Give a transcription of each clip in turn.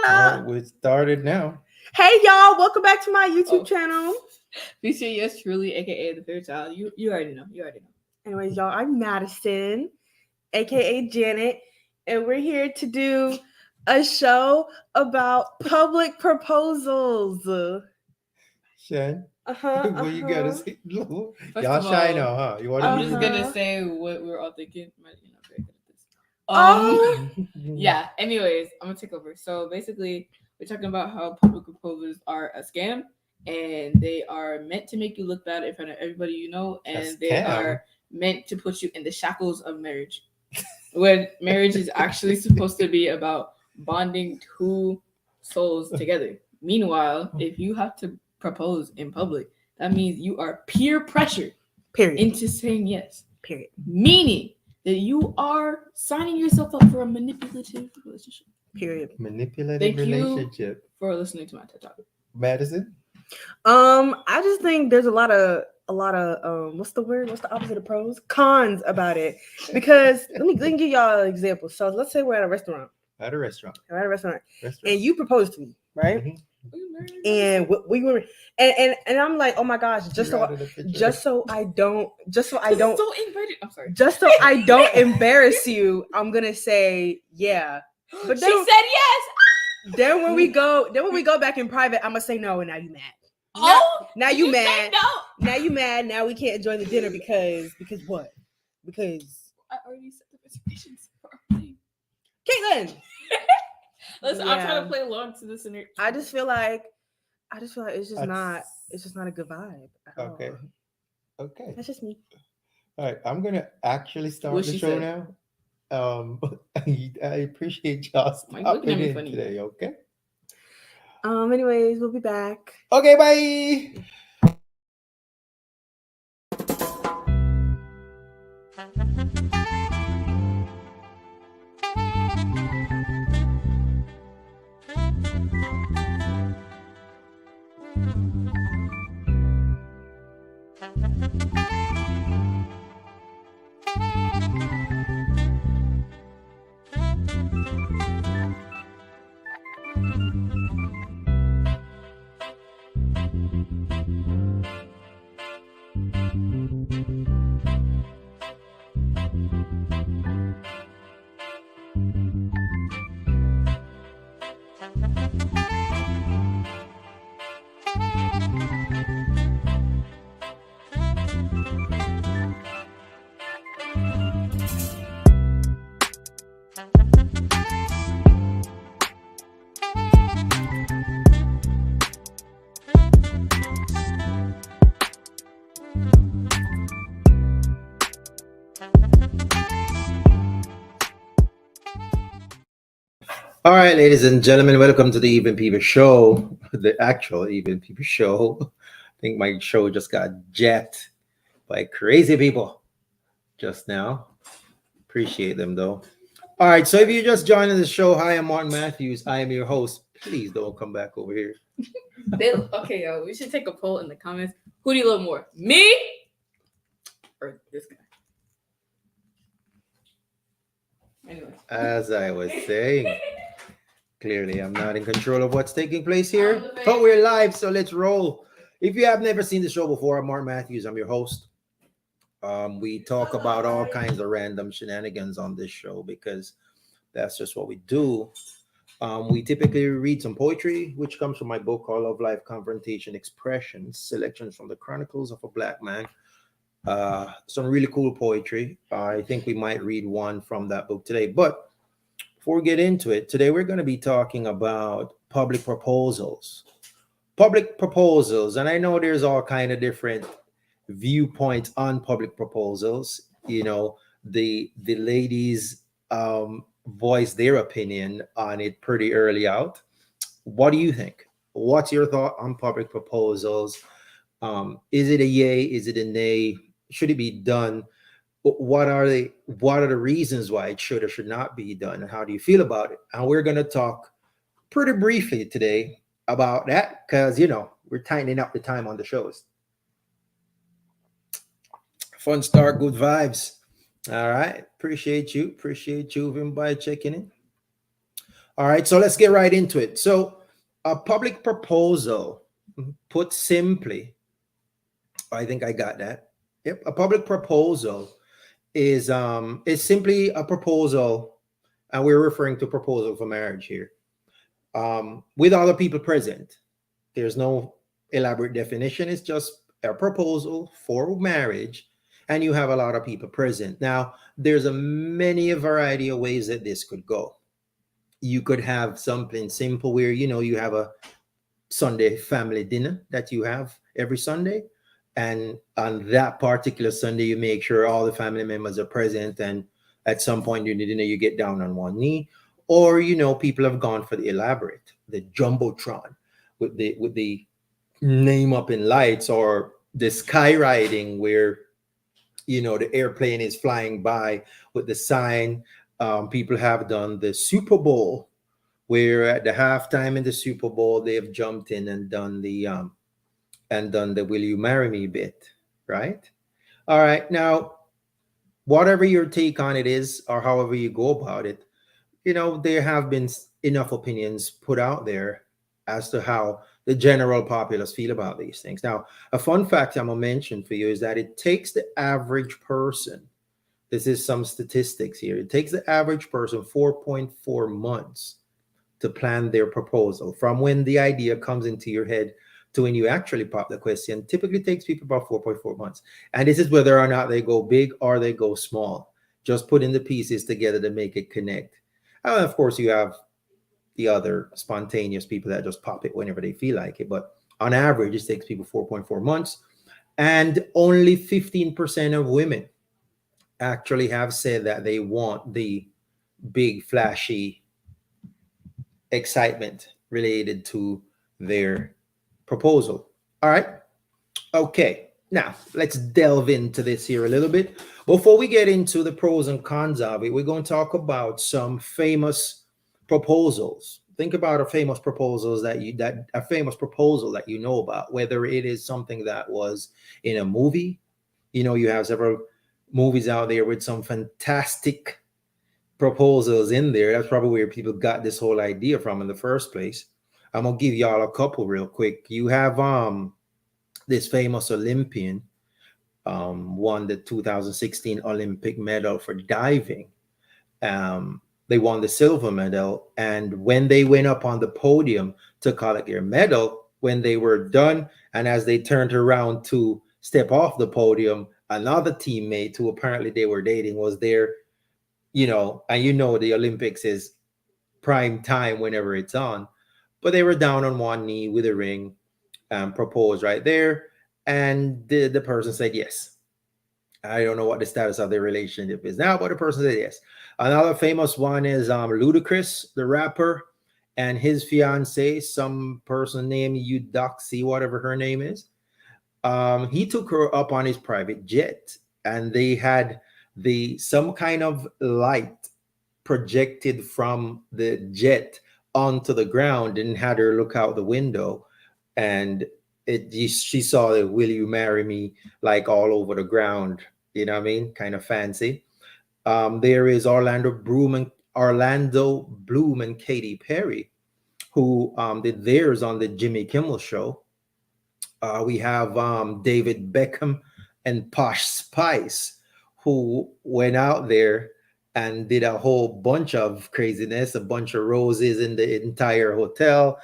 All right, we started now. Hey y'all, welcome back to my YouTube channel. Feature yours truly, aka the Fair Child. You already know. Anyways, y'all, I'm Madison, aka Janet, and we're here to do a show about public proposals. Shen, what you gotta say? Y'all of shy all, now, huh? You want I'm to just gonna say what we're all thinking. You're not very good at this. Oh, Yeah. Anyways, I'm gonna take over. So basically, we're talking about how public proposals are a scam, and they are meant to make you look bad in front of everybody you know, and they are meant to put you in the shackles of marriage. When marriage is actually supposed to be about bonding two souls together. Meanwhile, if you have to propose in public, that means you are peer pressured into saying yes. Period. Meaning that you are signing yourself up for a manipulative relationship. Period. Manipulative relationship. For listening to my TED Talk. Madison? I just think there's a lot of what's the word? What's the opposite of pros? Cons about it. Because let me give y'all an example. So let's say we're at a restaurant. At a restaurant. And you proposed to me, right? Mm-hmm. And we were and I'm like, oh my gosh, just so I don't so inverted. I'm sorry. Just so I don't embarrass you, I'm gonna say yeah. But she said yes. Then when we go back in private, I'm gonna say no, and now you mad. Now you mad. No. Now you mad. Now we can't enjoy the dinner because what? Because I already set the reservations for our thing. Caitlin. Listen, I'm trying to play along to this. I just feel like it's just not a good vibe. Okay. All. Okay. That's just me. All right, I'm gonna actually start the show now. I appreciate y'all stopping in today. Okay. Anyways, we'll be back. Okay, bye. All right, ladies and gentlemen, welcome to the Even People Show, the actual Even People Show. I think my show just got jacked by crazy people just now. Appreciate them, though. All right, so if you're just joining the show, hi, I'm Martin Matthews. I am your host. Please don't come back over here. Okay, yo, we should take a poll in the comments. Who do you love more, me or this guy? Anyway. As I was saying, clearly I'm not in control of what's taking place here, but we're live, so let's roll. If you have never seen the show before, I'm Martin Matthews. I'm your host. We talk about all kinds of random shenanigans on this show because that's just what we do. We typically read some poetry, which comes from my book called Love, Life, Confrontation, Expressions, Selections from the Chronicles of a Black Man. Some really cool poetry. I think we might read one from that book today. But before we get into it, today we're going to be talking about public proposals. Public proposals, and I know there's all kind of different viewpoints on public proposals. You know, the ladies voiced their opinion on it pretty early out. What do you think? What's your thought on public proposals? Is it a yay? Is it a nay? Should it be done? What are the reasons why it should or should not be done? And how do you feel about it? And we're going to talk pretty briefly today about that because, you know, we're tightening up the time on the shows. Fun start, good vibes. All right. Appreciate you. Appreciate you by checking in. All right, so let's get right into it. So, a public proposal, put simply, I think I got that. Yep, a public proposal is simply a proposal, and we're referring to proposal for marriage here. With other people present. There's no elaborate definition. It's just a proposal for marriage, and you have a lot of people present. Now, there's a many a variety of ways that this could go. You could have something simple where you have a Sunday family dinner that you have every Sunday. And on that particular Sunday, you make sure all the family members are present. And at some point during the dinner, you get down on one knee. Or, people have gone for the elaborate, the jumbotron with the name up in lights, or the skywriting where, the airplane is flying by with the sign. People have done the Super Bowl where at the halftime in the Super Bowl, they have jumped in and done the "Will you marry me" bit, right? All right, now whatever your take on it is, or however you go about it, there have been enough opinions put out there as to how the general populace feel about these things. Now, a fun fact I'm gonna mention for you is that it takes the average person. This is some statistics here. It takes the average person 4.4 months to plan their proposal from when the idea comes into your head to when you actually pop the question. Typically takes people about 4.4 months. And this is whether or not they go big or they go small, just putting the pieces together to make it connect. And of course, you have the other spontaneous people that just pop it whenever they feel like it. But on average, it takes people 4.4 months. And only 15% of women actually have said that they want the big, flashy excitement related to their proposal. All right. Okay. Now, let's delve into this here a little bit. Before we get into the pros and cons of it, we're going to talk about some famous proposals. Think about a famous proposals that a famous proposal that you know about, whether it is something that was in a movie. You have several movies out there with some fantastic proposals in there. That's probably where people got this whole idea from in the first place. I'm gonna give y'all a couple real quick. You have this famous Olympian won the 2016 Olympic medal for diving. They won the silver medal, and when they went up on the podium to collect their medal, when they were done, and as they turned around to step off the podium, another teammate who apparently they were dating was there. And the Olympics is prime time whenever it's on, but they were down on one knee with a ring and proposed right there. And the person said yes. I don't know what the status of their relationship is now, but the person said yes. Another famous one is Ludacris, the rapper, and his fiance, some person named Eudoxie, whatever her name is. He took her up on his private jet, and they had some kind of light projected from the jet onto the ground and had her look out the window, and she saw the "Will you marry me" like all over the ground. You know what I mean? Kind of fancy. There is Orlando Bloom and Katy Perry, who did theirs on the Jimmy Kimmel Show. We have David Beckham and Posh Spice, who went out there and did a whole bunch of craziness, a bunch of roses in the entire hotel,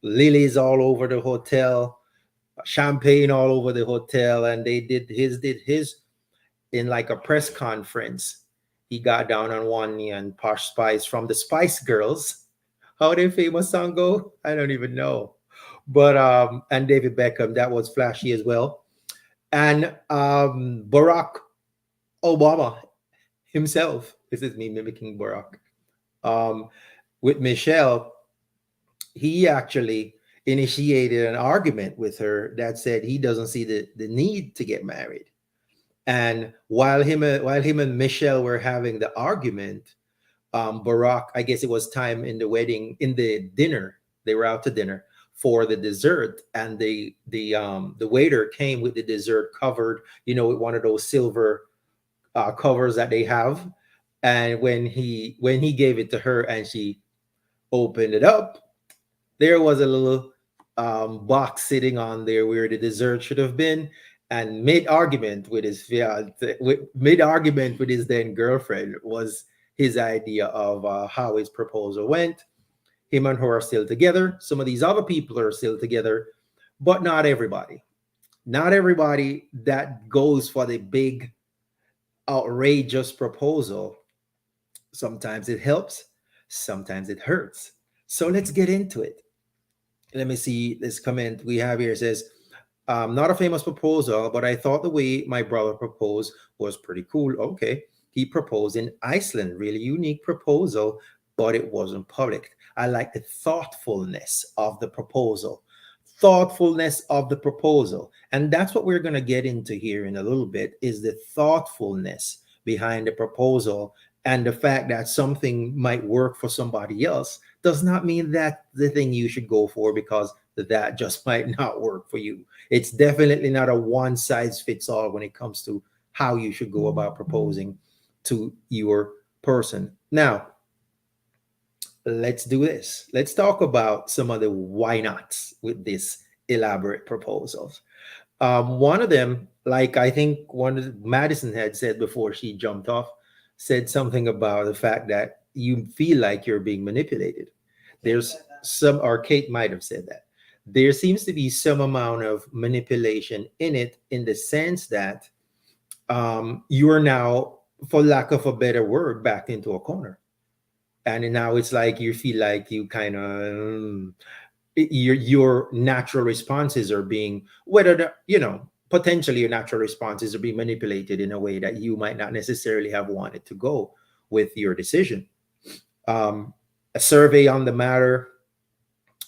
lilies all over the hotel, champagne all over the hotel, and they did his in like a press conference. He got down on one knee, and Posh Spice from the Spice Girls. How their famous song go? I don't even know. But and David Beckham, that was flashy as well. And Barack Obama himself. This is me mimicking Barack. With Michelle, he actually initiated an argument with her that said he doesn't see the need to get married. And while him and Michelle were having the argument, Barack, I guess it was time in the dinner, they were out to dinner for the dessert, and the waiter came with the dessert covered, with one of those silver covers that they have. And when he gave it to her, and she Opened it up. There was a little box sitting on there where the dessert should have been, and mid argument with his fiance, mid argument with his then girlfriend was his idea of how his proposal went. Him and her are still together. Some of these other people are still together, but not everybody. Not everybody that goes for the big, outrageous proposal. Sometimes it helps, sometimes it hurts. So let's get into it. Let me see this comment we have here. It says, not a famous proposal, but I thought the way my brother proposed was pretty cool. Okay. He proposed in Iceland, really unique proposal, but it wasn't public. I like the thoughtfulness of the proposal. Thoughtfulness of the proposal. And that's what we're going to get into here in a little bit, is the thoughtfulness behind the proposal, and the fact that something might work for somebody else does not mean that the thing you should go for, because that just might not work for you. It's definitely not a one size fits all when it comes to how you should go about proposing to your person. Now, let's do this. Let's talk about some of the why nots with this elaborate proposals. One of them, like I think one of Madison had said before she jumped off, said something about the fact that you feel like you're being manipulated. There's some, or Kate might have said that. There seems to be some amount of manipulation in it, in the sense that you are now, for lack of a better word, backed into a corner. And now it's like you feel like you kind of, your natural responses are being, whether the, potentially your natural responses are being manipulated in a way that you might not necessarily have wanted to go with your decision. A survey on the matter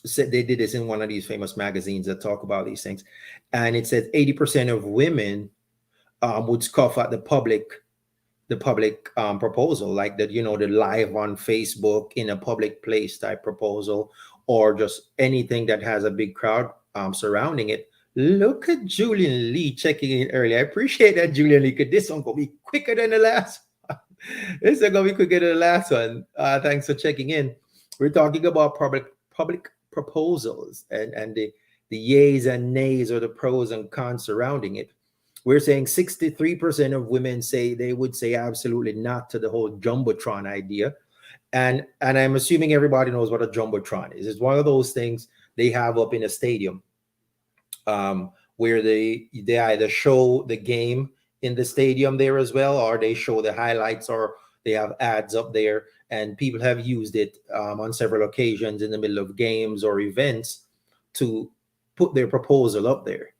said, they did this in one of these famous magazines that talk about these things, and it said 80% of women would scoff at the public proposal, like that, the live on Facebook in a public place type proposal, or just anything that has a big crowd surrounding it. Look at Julian Lee checking in early. I appreciate that, Julian Lee, because this one gonna be quicker than the last one. This is gonna be quicker than the last one. Thanks for checking in. We're talking about public proposals and the yays and nays, or the pros and cons surrounding it. We're saying 63% of women say they would say absolutely not to the whole jumbotron idea. And I'm assuming everybody knows what a jumbotron is. It's one of those things they have up in a stadium, where they either show the game in the stadium there as well, or they show the highlights, or they have ads up there. And people have used it on several occasions in the middle of games or events to put their proposal up there.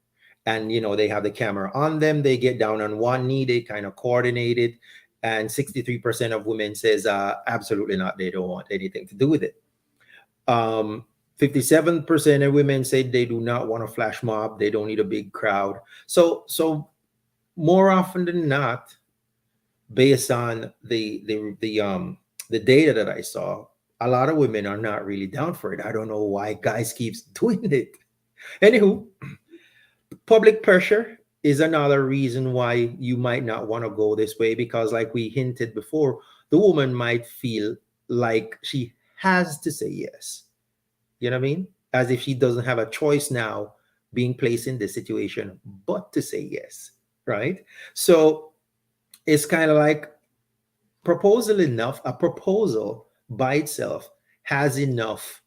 And they have the camera on them, they get down on one knee, they kind of coordinate it, and 63% of women says absolutely not, they don't want anything to do with it. 57% of women say they do not want a flash mob, they don't need a big crowd. So more often than not, based on the data that I saw, a lot of women are not really down for it. I don't know why guys keeps doing it. Anywho, public pressure is another reason why you might not want to go this way, because like we hinted before, the woman might feel like she has to say yes. You know what I mean? As if she doesn't have a choice now, being placed in this situation, but to say yes, right? So it's kind of like a proposal by itself has enough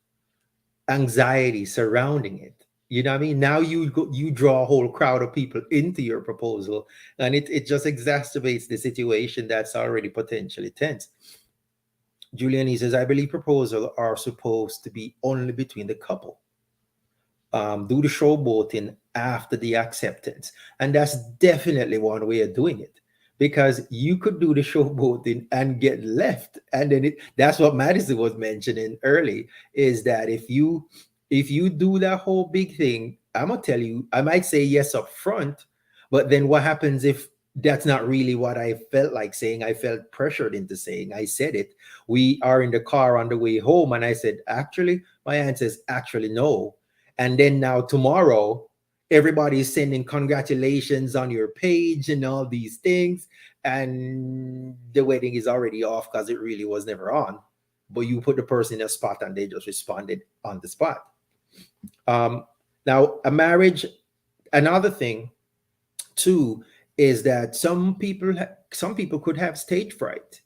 anxiety surrounding it. You know what I mean? Now you draw a whole crowd of people into your proposal, and it just exacerbates the situation that's already potentially tense. Julian, he says, I believe proposals are supposed to be only between the couple. Do the showboating after the acceptance. And that's definitely one way of doing it, because you could do the showboating and get left. And then that's what Madison was mentioning early, is that if you do that whole big thing, I'm gonna tell you, I might say yes up front, but then what happens if that's not really what I felt like saying? I felt pressured into saying. I said it. We are in the car on the way home, and I said, actually, my answer is actually no. And then now tomorrow, everybody is sending congratulations on your page and all these things, and the wedding is already off because it really was never on. but you put the person in a spot and they just responded on the spot. Um, Now, a marriage, another thing too, is that some people could have stage fright.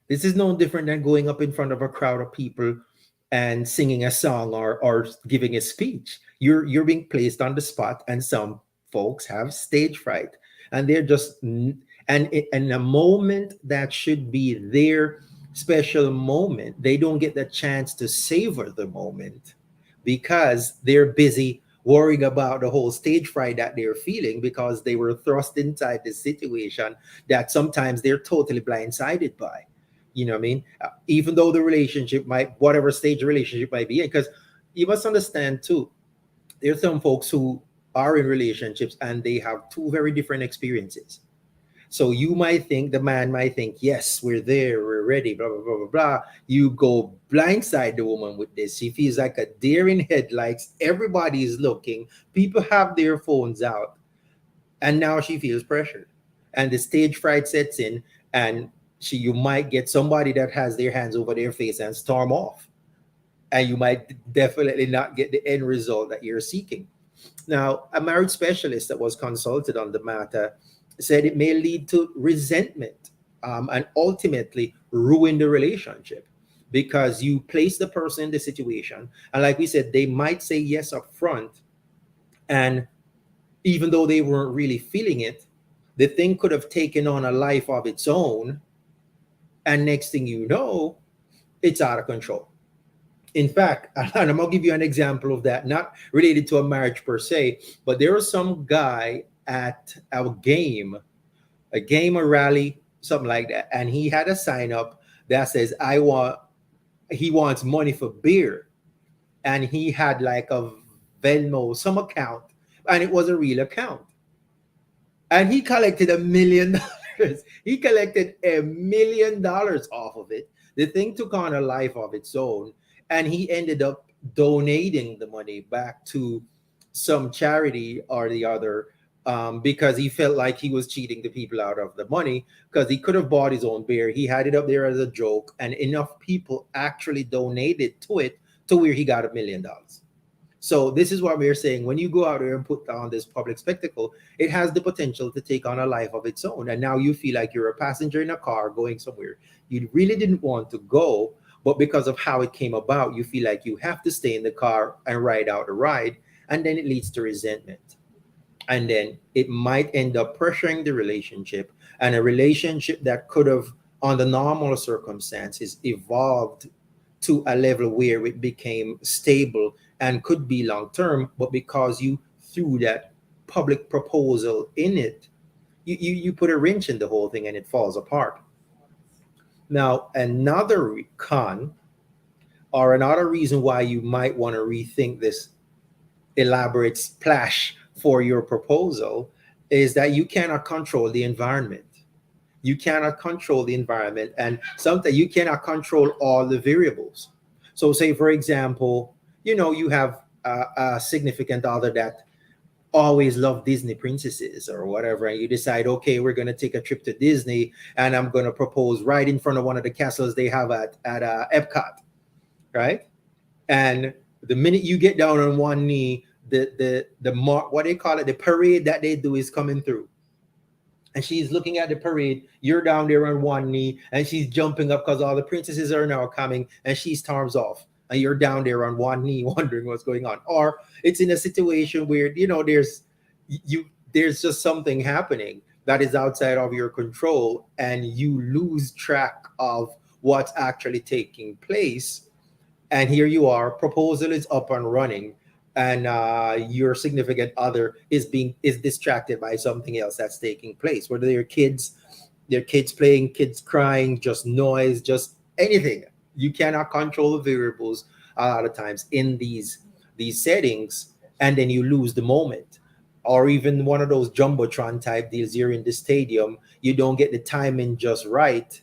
This is no different than going up in front of a crowd of people and singing a song or giving a speech. You're being placed on the spot, and some folks have stage fright, and they're just and a moment that should be their special moment, they don't get the chance to savor the moment because they're busy worrying about the whole stage fright that they're feeling because they were thrust inside the situation that sometimes they're totally blindsided by. You know what I mean? Even though the relationship might, whatever stage the relationship might be in, because you must understand too, there's some folks who are in relationships and they have two very different experiences. So you might think, the man might think, yes, we're there, we're ready, blah, blah, blah, blah, blah. You go blindside the woman with this. She feels like a deer in headlights. Everybody is looking. People have their phones out. And now she feels pressured. And the stage fright sets in, and you might get somebody that has their hands over their face and storm off. And you might definitely not get the end result that you're seeking. Now, a marriage specialist that was consulted on the matter said it may lead to resentment, and ultimately ruin the relationship because you place the person in the situation. And like we said, they might say yes up front. And even though they weren't really feeling it, the thing could have taken on a life of its own. And next thing you know, it's out of control. In fact, and I'm gonna give you an example of that, not related to a marriage per se, but there was some guy at a rally, something like that, and he had a sign up that says, he wants money for beer. And he had like a Venmo, some account, and it was a real account. And he collected $1 million. He collected $1 million off of it. The thing took on a life of its own, and he ended up donating the money back to some charity or the other, because he felt like he was cheating the people out of the money because he could have bought his own beer. He had it up there as a joke, and enough people actually donated to it to where he got $1 million. So this is what we're saying. When you go out there and put on this public spectacle, it has the potential to take on a life of its own. And now you feel like you're a passenger in a car going somewhere you really didn't want to go, but because of how it came about, you feel like you have to stay in the car and ride out a ride. And then it leads to resentment. And then it might end up pressuring the relationship, and a relationship that could have, under normal circumstances, evolved to a level where it became stable and could be long term, but because you threw that public proposal in it, you put a wrench in the whole thing and it falls apart. Now, another con, or another reason why you might want to rethink this elaborate splash for your proposal, is that you cannot control the environment. You cannot control the environment, and sometimes you cannot control all the variables. So, say for example, you have a significant other that always loved Disney princesses or whatever, and you decide, okay, we're going to take a trip to Disney, and I'm going to propose right in front of one of the castles they have at Epcot, right? And the minute you get down on one knee, what they call it, the parade that they do is coming through, and she's looking at the parade. You're down there on one knee, and she's jumping up because all the princesses are now coming, and she storms off, and you're down there on one knee wondering what's going on. Or it's in a situation where there's just something happening that is outside of your control, and you lose track of what's actually taking place. And here you are, proposal is up and running, and your significant other is distracted by something else that's taking place, whether their kids playing, kids crying, just noise, just anything. You cannot control the variables a lot of times in these settings, and then you lose the moment. Or even one of those jumbotron type deals, you're in the stadium, you don't get the timing just right,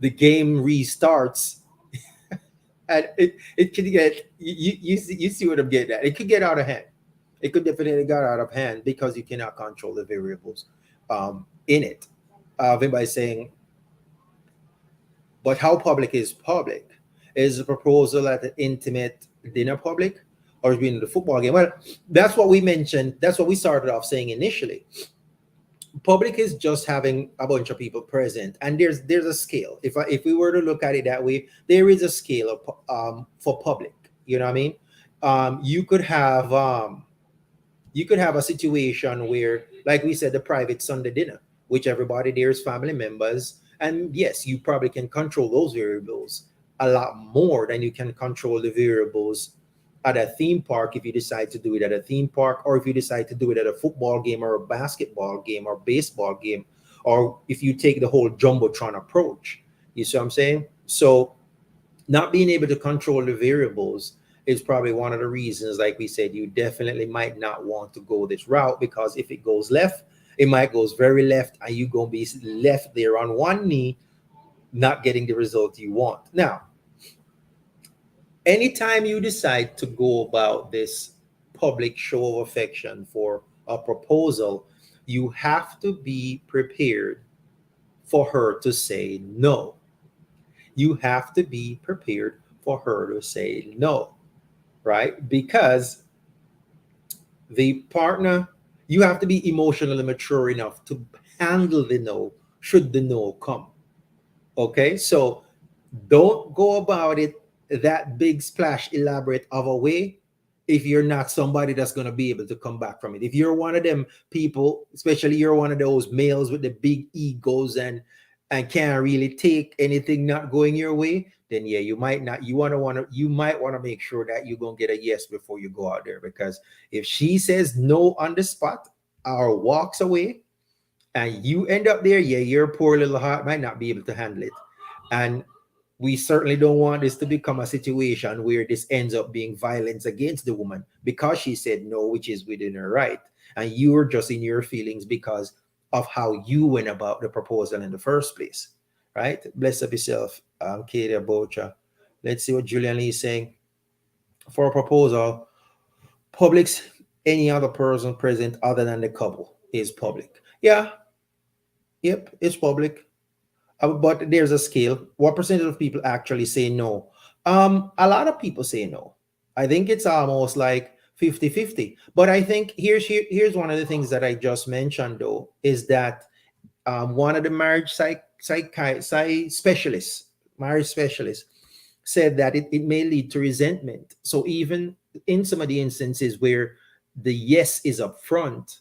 the game restarts, and it could get, you see what I'm getting at. It could get out of hand. It could definitely get out of hand because you cannot control the variables in it. By saying, but how public is public? Is a proposal at an intimate dinner public, or is being the football game? Well, that's what we mentioned. That's what we started off saying initially. Public is just having a bunch of people present, and there's a scale. If we were to look at it that way, there is a scale of for public. You know what I mean? You could have a situation where, like we said, the private Sunday dinner, which everybody there is family members, and yes, you probably can control those variables a lot more than you can control the variables at a theme park, if you decide to do it at a theme park, or if you decide to do it at a football game or a basketball game or baseball game, or if you take the whole jumbotron approach. You see what I'm saying? So not being able to control the variables is probably one of the reasons, like we said, you definitely might not want to go this route, because if it goes left, it might goes very left, and you're going to be left there on one knee, not getting the result you want. Now, anytime you decide to go about this public show of affection for a proposal, you have to be prepared for her to say no. You have to be prepared for her to say no, right? Because the partner, you have to be emotionally mature enough to handle the no should the no come. Okay, so don't go about it that big splash elaborate of a way if you're not somebody that's going to be able to come back from it. If you're one of them people, especially you're one of those males with the big egos and can't really take anything not going your way, then yeah, you might not, you might want to make sure that you're going to get a yes before you go out there. Because if she says no on the spot or walks away and you end up there, yeah, your poor little heart might not be able to handle it. And we certainly don't want this to become a situation where this ends up being violence against the woman because she said no, which is within her right. And you're just in your feelings because of how you went about the proposal in the first place, right? Bless up yourself, Katie Bocha. Let's see what Julian Lee is saying. For a proposal, public's any other person present other than the couple is public. Yeah, yep, it's public. But there's a scale. What percentage of people actually say no? A lot of people say no. I think it's almost like 50-50. But I think here's one of the things that I just mentioned, though, is that one of the marriage specialists, said that it may lead to resentment. So even in some of the instances where the yes is upfront,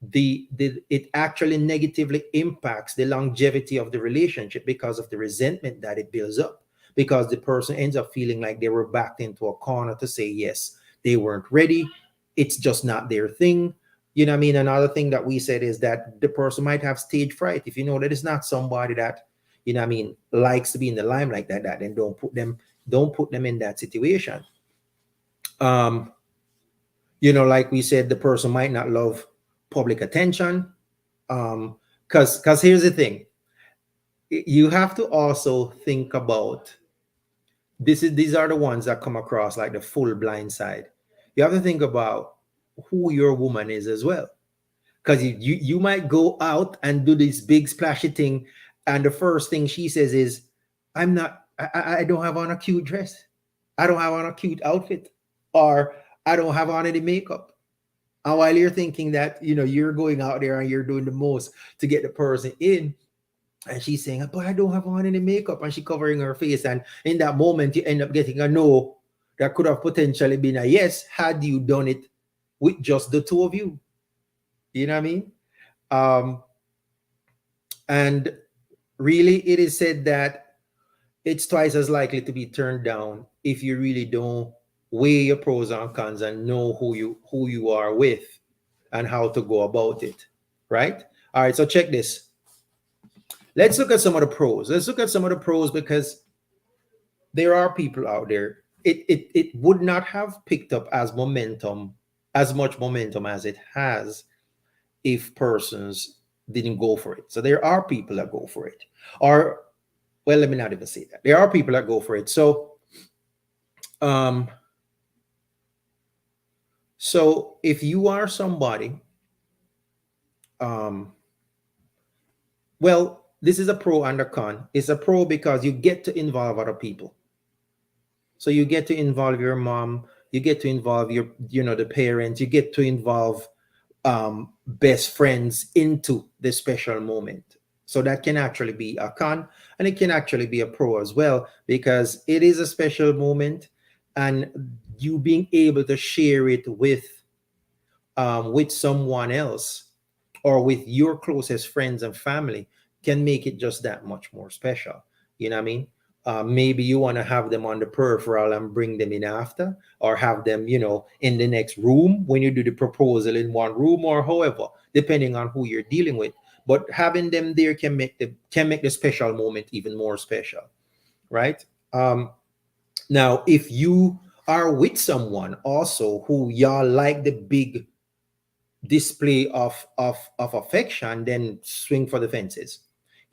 the it actually negatively impacts the longevity of the relationship because of the resentment that it builds up, because the person ends up feeling like they were backed into a corner to say yes, they weren't ready, it's just not their thing. You know what I mean? Another thing that we said is that the person might have stage fright. If you know that it's not somebody that, you know what I mean, likes to be in the limelight like that, then don't put them in that situation. um like we said, the person might not love public attention. Because here's the thing, you have to also think about these are the ones that come across like the full blind side. You have to think about who your woman is as well, because you might go out and do this big splashy thing, and the first thing she says is, I don't have on a cute dress, I don't have on a cute outfit, or I don't have on any makeup. And while you're thinking that, you're going out there and you're doing the most to get the person in, and she's saying, but I don't have on any makeup, and she covering her face. And in that moment, you end up getting a no that could have potentially been a yes had you done it with just the two of you. You know what I mean? Um, and really, it is said that it's twice as likely to be turned down if you really don't weigh your pros and cons and know who you are with and how to go about it, right? All right, so check this. Let's look at some of the pros. Because there are people out there. It would not have picked up as much momentum as it has if persons didn't go for it. So there are people that go for it. Or, well, let me not even say that. There are people that go for it. Um, so if you are somebody, well, this is a pro and a con. It's a pro because you get to involve other people. So you get to involve your mom, you get to involve your, the parents, you get to involve best friends into the special moment. So that can actually be a con, and it can actually be a pro as well, because it is a special moment, and you being able to share it with someone else, or with your closest friends and family, can make it just that much more special. You know what I mean? Maybe you want to have them on the peripheral and bring them in after, or have them, in the next room when you do the proposal in one room, or however, depending on who you're dealing with. But having them there can make the special moment even more special, right? Now, if you are with someone also who y'all like the big display of affection, then swing for the fences.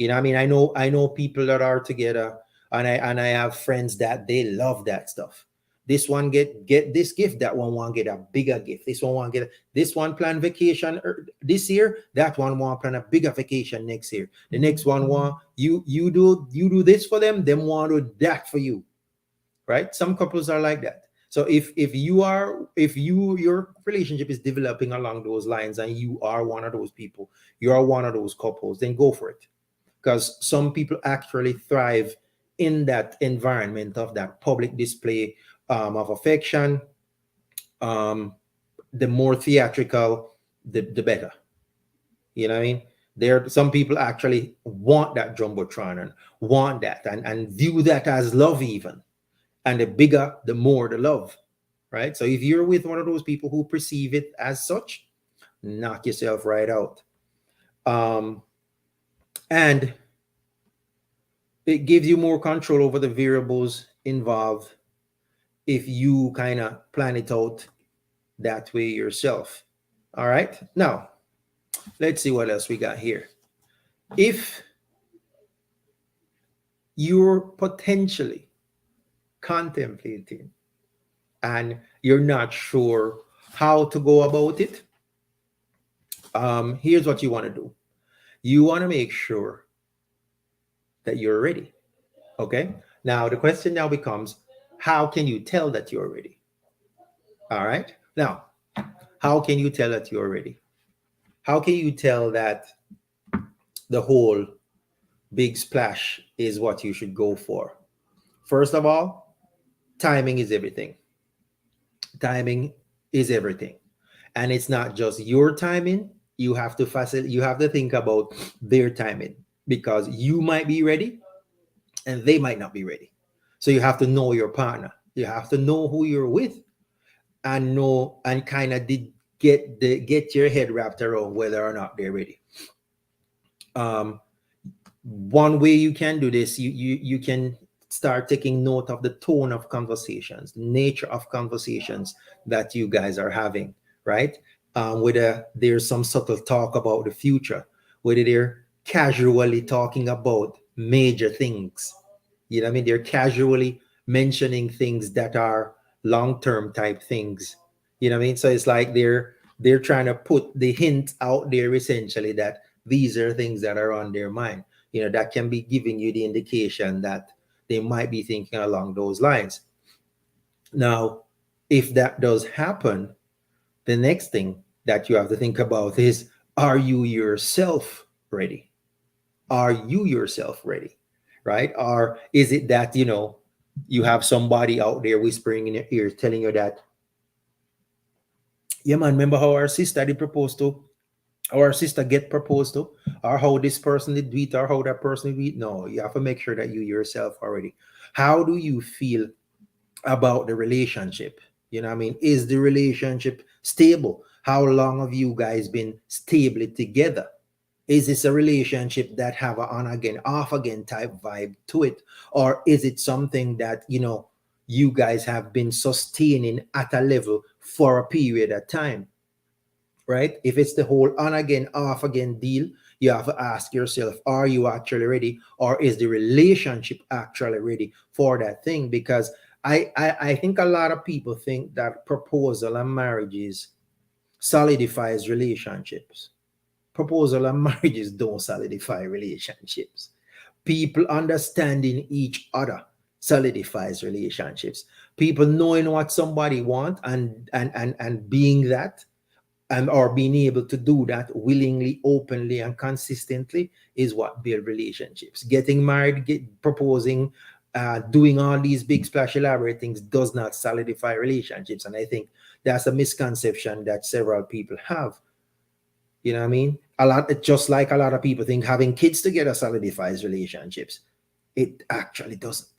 I mean, I know people that are together, and I have friends that they love that stuff. This one get this gift, that one want get a bigger gift, this one want get this one plan vacation this year, that one want plan a bigger vacation next year, the next one want you do this for them want to do that for you, right? Some couples are like that. So if your relationship is developing along those lines, and you are one of those people, you are one of those couples, then go for it. Because some people actually thrive in that environment of that public display of affection. um, the more theatrical, the better. You know what I mean? There, some people actually want that jumbotron, and want that, and view that as love even. And the bigger, the more the love, right? So if you're with one of those people who perceive it as such, knock yourself right out. um and it gives you more control over the variables involved if you kind of plan it out that way yourself. All right, now let's see what else we got here. If you're potentially contemplating, and you're not sure how to go about it, here's what you want to do. You want to make sure that you're ready. Okay. Now the question now becomes, how can you tell that you're ready? All right. Now, how can you tell that you're ready? How can you tell that the whole big splash is what you should go for? First of all, timing is everything. Timing is everything. And it's not just your timing. You have to think about their timing, because you might be ready and they might not be ready. So you have to know your partner. You have to know who you're with, and know, and kind of did get your head wrapped around whether or not they're ready. Um, One way you can do this, you can start taking note of the tone of conversations, the nature of conversations that you guys are having, right? Whether there's some subtle talk about the future, whether they're casually talking about major things. You know what I mean? They're casually mentioning things that are long-term type things. You know what I mean? So it's like they're trying to put the hint out there, essentially, that these are things that are on their mind. That can be giving you the indication that they might be thinking along those lines. Now, if that does happen, the next thing that you have to think about is, are you yourself ready? Are you yourself ready? Right? Or is it that, you have somebody out there whispering in your ear telling you that, yeah, man, remember how our sister did propose to, or our sister get proposed to, or how this person did do it, or how that person did do it? No, you have to make sure that you yourself are ready. How do you feel about the relationship? You know what I mean? Is the relationship stable? How long have you guys been stably together? Is this a relationship that have a on again, off again type vibe to it? Or is it something that, you guys have been sustaining at a level for a period of time, right? If it's the whole on again, off again deal, you have to ask yourself, are you actually ready? Or is the relationship actually ready for that thing? Because I think a lot of people think that proposal and marriages solidifies relationships. Proposal and marriages don't solidify relationships. People understanding each other solidifies relationships. People knowing what somebody want and being that, and or being able to do that willingly, openly, and consistently is what build relationships. Getting married, proposing, doing all these big splash elaborate things does not solidify relationships. And I think that's a misconception that several people have. You know what I mean? A lot, just like a lot of people think having kids together solidifies relationships. It actually doesn't.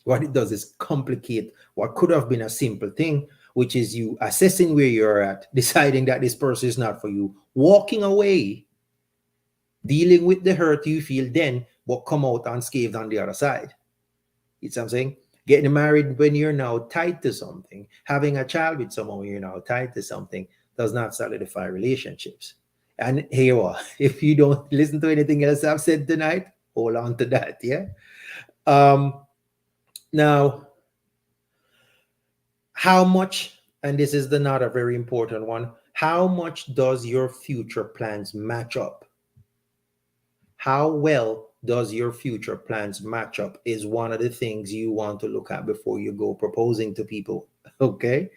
What it does is complicate what could have been a simple thing, which is you assessing where you're at, deciding that this person is not for you, walking away, dealing with the hurt you feel then, but come out unscathed on the other side. You see what I'm saying? Getting married when you're now tied to something, having a child with someone when you're now tied to something does not solidify relationships. And here you are. If you don't listen to anything else I've said tonight, hold on to that. Yeah. Now, how much, and this is another very important one, how much does your future plans match up? How well does your future plans match up is one of the things you want to look at before you go proposing to people. Okay.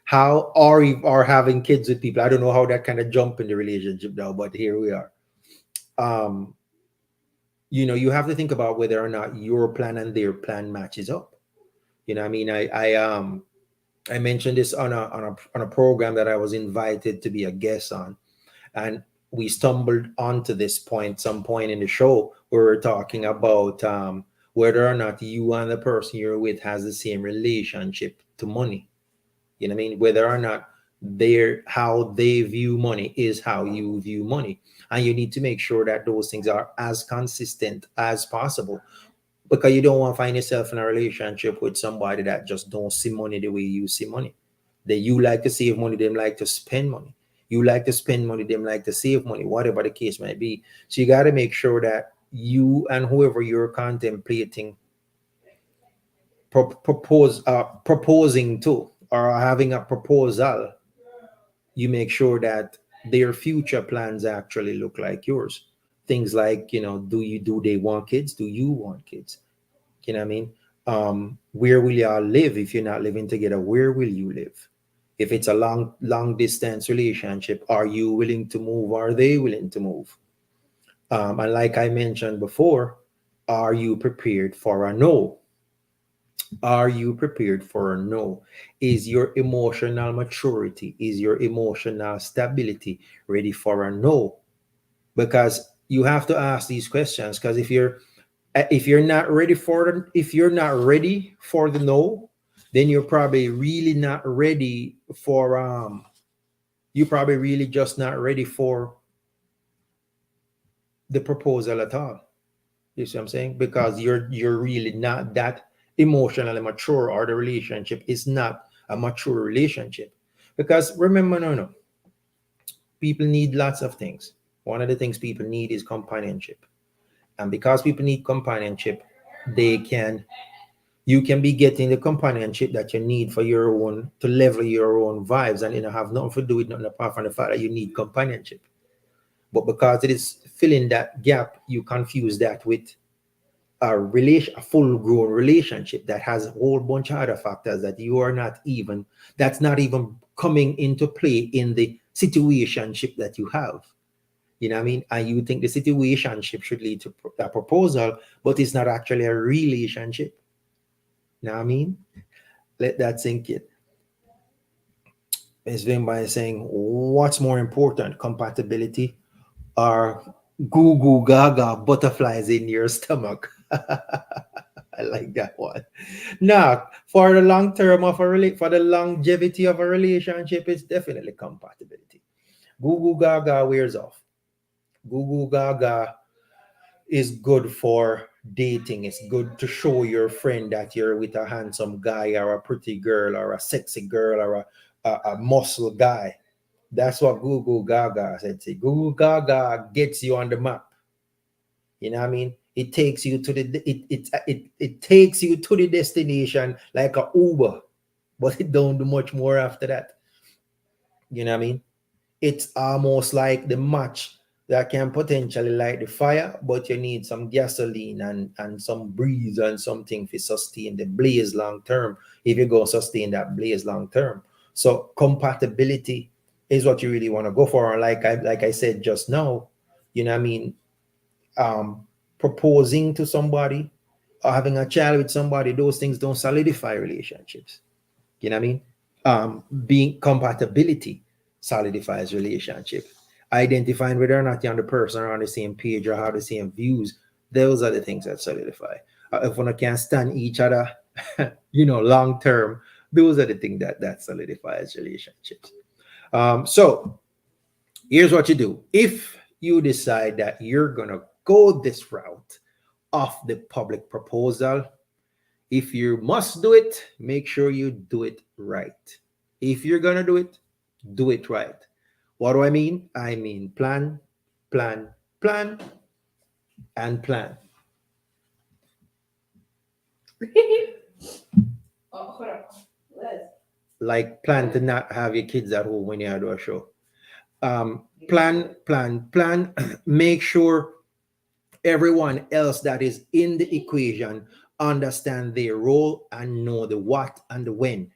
How are having kids with people? I don't know how that kind of jump in the relationship now, but here we are. You have to think about whether or not your plan and their plan matches up. You know, I mean, I mentioned this on a program that I was invited to be a guest on, and we stumbled onto this point some point in the show where we're talking about whether or not you and the person you're with has the same relationship to money. You know what I mean? Whether or not how they view money is how you view money, and you need to make sure that those things are as consistent as possible, because you don't want to find yourself in a relationship with somebody that just don't see money the way you see money. That you like to save money, them like to spend money. You like to spend money, them like to save money, whatever the case might be. So you got to make sure that you and whoever you're contemplating proposing to or having a proposal, you make sure that their future plans actually look like yours. Things like, do they want kids? Do you want kids? You know what I mean? Where will y'all live? If you're not living together, where will you live? If it's a long distance relationship, are you willing to move? Are they willing to move? And like I mentioned before, are you prepared for a no? Are you prepared for a no? Is your emotional maturity, is your emotional stability ready for a no? Because you have to ask these questions, because if you're not ready for the no, then you're probably really not ready for you're probably really just not ready for the proposal at all. You see what I'm saying? Because you're really not that emotionally mature, or the relationship is not a mature relationship. Because remember, no, people need lots of things. One of the things people need is companionship. And because people need companionship, you can be getting the companionship that you need for your own, to level your own vibes, and have nothing to do with nothing apart from the fact that you need companionship. But because it is filling that gap, you confuse that with a full-grown relationship that has a whole bunch of other factors that's not even coming into play in the situationship that you have. You know what I mean? And you think the situationship should lead to a proposal, but it's not actually a relationship. You know what I mean? Let that sink in. It's been by saying, what's more important, compatibility or goo goo gaga butterflies in your stomach? I like that one. Now, for the long term for the longevity of a relationship, it's definitely compatibility. Goo goo gaga wears off. Goo goo gaga is good for dating. It's good to show your friend that you're with a handsome guy or a pretty girl or a sexy girl or a muscle guy. That's what Goo Goo Gaga said. Say, Goo Goo Gaga gets you on the map. You know what I mean? It takes you to it takes you to the destination like a Uber, but it don't do much more after that. You know what I mean? It's almost like the match that can potentially light the fire, but you need some gasoline and some breeze and something to sustain the blaze long term if you go sustain that blaze long term. So compatibility is what you really want to go for. And like I said just now, you know what I mean, um proposing to somebody or having a child with somebody, those things don't solidify relationships. You know what I mean? Being compatibility solidifies relationship. Identifying whether or not you and the person are on the same page or have the same views, those are the things that solidify. If one can stand each other, long term, those are the things that solidifies relationships. So here's what you do. If you decide that you're gonna go this route of the public proposal, if you must do it, make sure you do it right. If you're gonna do it right. What do I mean? I mean plan, plan, plan, and plan. Oh, hold on. Les. Like plan to not have your kids at home when you do a show. Plan, plan, plan. Make sure everyone else that is in the equation understand their role and know the what and the when.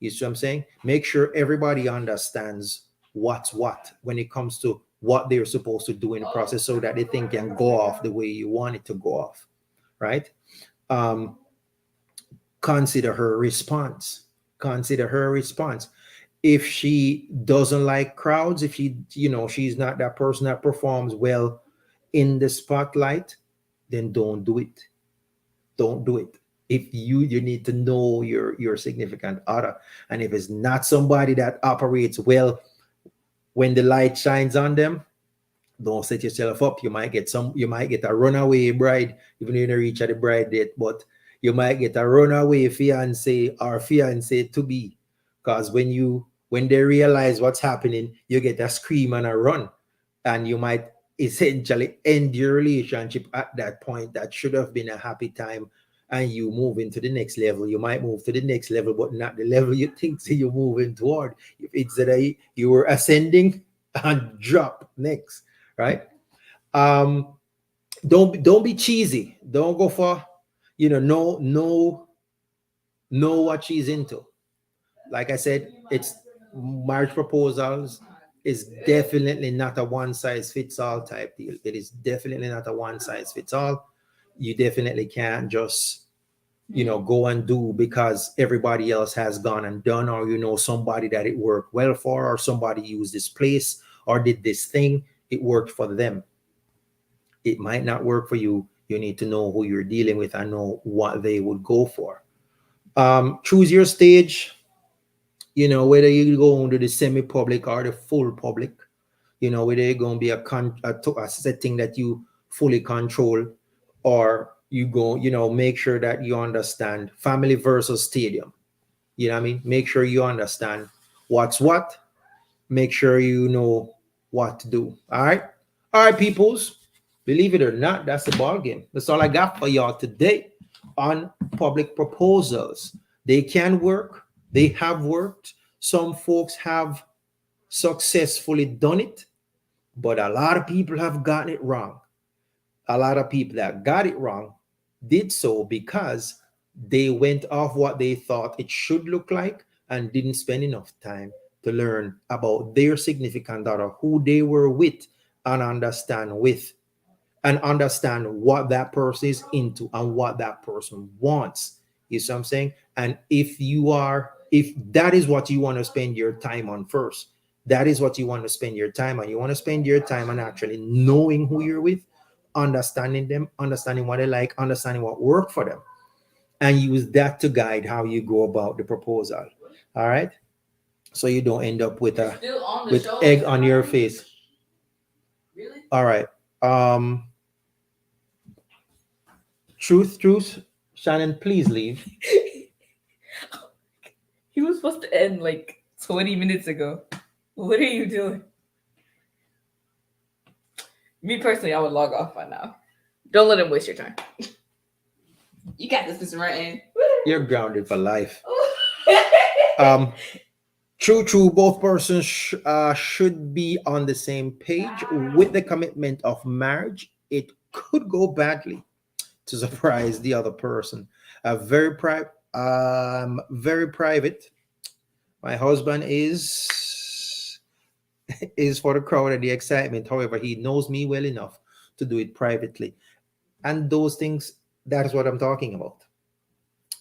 You see what I'm saying? Make sure everybody understands what's what when it comes to what they're supposed to do in the process so that the thing can go off the way you want it to go off, right? Um, Consider her response. Consider her response. If she doesn't like crowds, if she's not that person that performs well in the spotlight, then don't do it. Don't do it. If you need to know your significant other, and if it's not somebody that operates well when the light shines on them, don't set yourself up. You might get a runaway bride, even though you don't reach at the bride date, but you might get a runaway fiance or fiance to be. Because when they realize what's happening, you get a scream and a run. And you might essentially end your relationship at that point that should have been a happy time, and you move into the next level. You might move to the next level, but not the level you think so you're moving toward. If it's that you were ascending and drop next, right? Um, don't be cheesy. Don't go for, know what she's into. Like I said, it's marriage proposals is definitely not a one size fits all type deal. It is definitely not a one size fits all. You definitely can't just go and do because everybody else has gone and done, or somebody that it worked well for, or somebody used this place or did this thing, it worked for them. It might not work for you. You need to know who you're dealing with and know what they would go for. Choose your stage, whether you go into the semi-public or the full public, whether you're going to be a setting that you fully control, or you go, make sure that you understand family versus stadium. You know what I mean? Make sure you understand what's what. Make sure you know what to do. All right. All right, peoples. Believe it or not, that's the ball game. That's all I got for y'all today on public proposals. They can work. They have worked. Some folks have successfully done it, but a lot of people have gotten it wrong. A lot of people that got it wrong did so because they went off what they thought it should look like and didn't spend enough time to learn about their significant other, who they were with, and understand what that person is into and what that person wants. You see what I'm saying? And if that is what you want to spend your time on first, that is what you want to spend your time on. You want to spend your time on actually knowing who you're with, understanding them, understanding what they like, understanding what worked for them, and use that to guide how you go about the proposal. All right. So you don't end up with egg on your face. Really? All right. Truth. Shannon, please leave. He was supposed to end like 20 minutes ago. What are you doing? Me personally, I would log off by now. Don't let him waste your time. You got this, Mr. Martin. You're grounded for life. True. Both persons should be on the same page with the commitment of marriage. It could go badly to surprise the other person. Very private. My husband is for the crowd and the excitement. However, he knows me well enough to do it privately. And those things, that is what I'm talking about.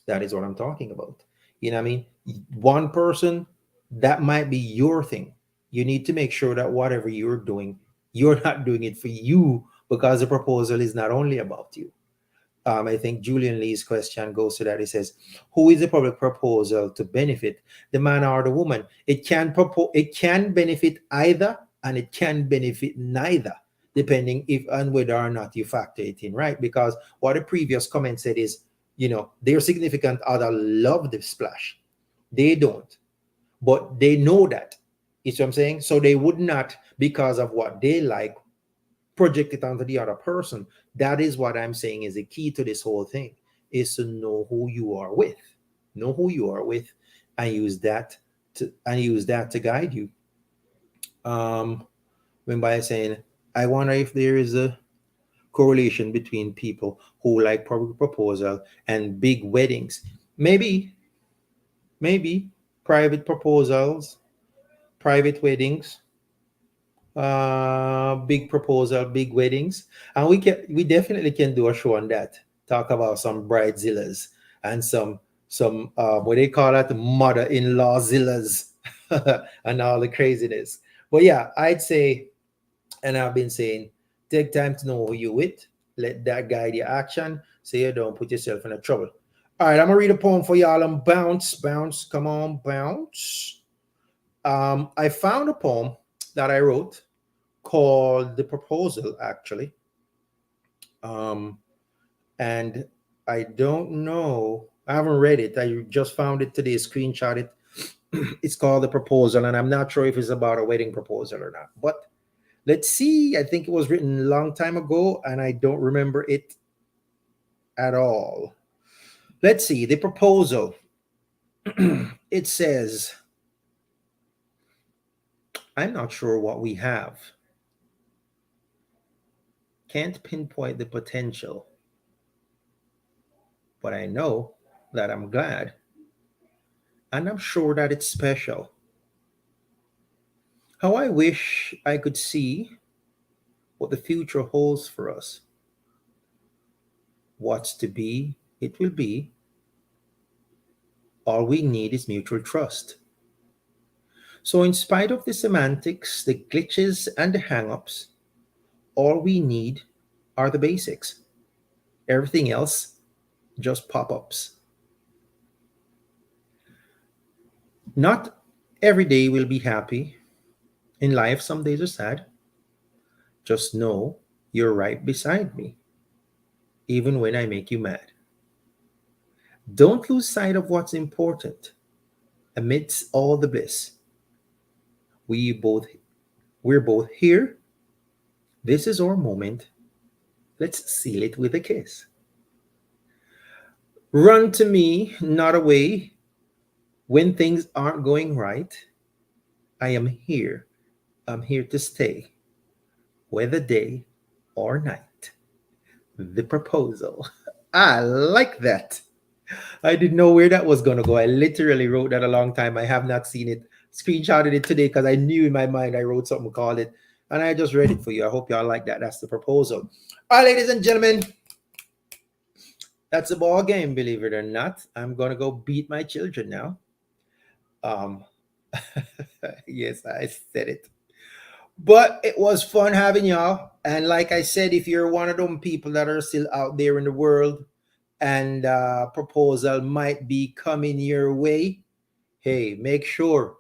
That is what I'm talking about. You know what I mean? One person, that might be your thing. You need to make sure that whatever you're doing, you're not doing it for you, because the proposal is not only about you. I think Julian Lee's question goes to that. He says, "Who is the public proposal to benefit, the man or the woman?" It can benefit either, and it can benefit neither, depending if and whether or not you factor it in, right? Because what the previous comment said is, their significant other love the splash. They don't, but they know that. You see what I'm saying? So they would not, because of what they like, project it onto the other person. That is what I'm saying is the key to this whole thing, is to know who you are with. Know who you are with, and use that to guide you. When by saying, I wonder if there is a correlation between people who like public proposal and big weddings. Maybe private proposals, private weddings, big proposal, big weddings, and we definitely can do a show on that. Talk about some bridezillas and some what they call it, mother-in-law zillas, and all the craziness. But yeah, I'd say, and I've been saying, take time to know who you with. Let that guide your action, so you don't put yourself in a trouble. All right, I'm gonna read a poem for y'all and bounce. Come on, bounce. I found a poem that I wrote called The Proposal, actually. Um, and I don't know, I haven't read it. I just found it today, screenshot it. It's called The Proposal, and I'm not sure if it's about a wedding proposal or not. But let's see. I think it was written a long time ago, and I don't remember it at all. Let's see. The Proposal. It says, I'm not sure what we have. Can't pinpoint the potential, but I know that I'm glad, and I'm sure that it's special. How I wish I could see what the future holds for us. What's to be, it will be. All we need is mutual trust. So, in spite of the semantics, the glitches, and the hangups, all we need are the basics. Everything else, just pop ups. Not every day will be happy. In life, some days are sad. Just know you're right beside me, even when I make you mad. Don't lose sight of what's important. Amidst all the bliss, we both we're both here. This is our moment. Let's seal it with a kiss. Run to me, not away, when things aren't going right. I am here. I'm here to stay, whether day or night. The Proposal. I like that. I didn't know where that was going to go. I literally wrote that a long time. I have not seen it. Screenshotted it today because I knew in my mind I wrote something called it. And I just read it for you. I hope y'all like that. That's The Proposal. All right, ladies and gentlemen. That's the ball game, believe it or not. I'm going to go beat my children now. Um, yes, I said it. But it was fun having y'all. And like I said, if you're one of them people that are still out there in the world and proposal might be coming your way, hey, make sure,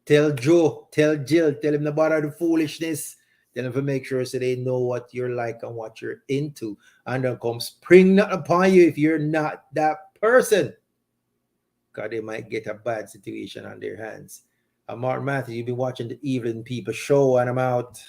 tell Joe, tell Jill, tell him about the foolishness. Tell them to make sure so they know what you're like and what you're into. And don't come spring nothing upon you if you're not that person. Because they might get a bad situation on their hands. I'm Martin Matthews. You've been watching the Evelyn People Show, and I'm out.